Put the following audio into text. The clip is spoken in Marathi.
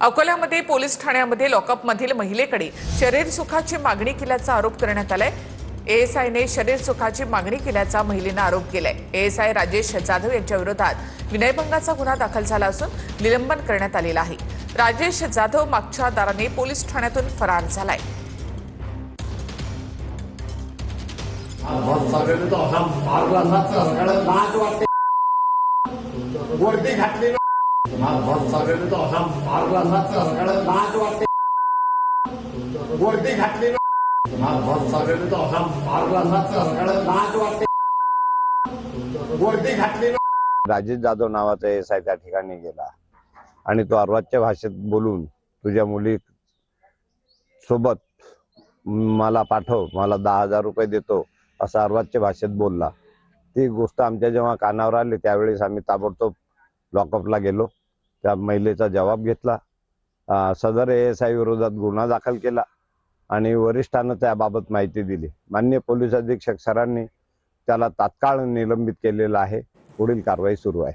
अकोल्यामध्ये पोलीस ठाण्यामध्ये लॉकअपमधील महिलेकडे शरीर सुखाची मागणी केल्याचा आरोप करण्यात आलाय। एएसआयने शरीर सुखाची मागणी केल्याचा महिलेने आरोप केलाय। एएसआय राजेश जाधव यांच्या विरोधात विनयभंगाचा गुन्हा दाखल झाला असून निलंबन करण्यात आलेला आहे। राजेश जाधव मागच्या दाराने पोलीस ठाण्यातून फरार झालाय। वर्दी घातली वर्दी घातली वर्दी घातली। राजेश जाधव नावाचा एएसआय त्या ठिकाणी गेला आणि तो अर्वाच्य भाषेत बोलून तुझ्या मुली सोबत मला पाठव, मला 10,000 रुपये देतो असा अर्वाच्य भाषेत बोलला। ती गोष्ट आमच्या जेव्हा कानावर आली त्यावेळेस आम्ही ताबडतोब लॉकअपला गेलो, त्या महिलेचा जबाब घेतला, सदर एएसआय विरोधात गुन्हा दाखल केला आणि वरिष्ठांना त्याबाबत माहिती दिली। माननीय पोलीस अधीक्षक सरांनी त्याला तात्काळ निलंबित केलेलं आहे। पुढील कारवाई सुरू आहे।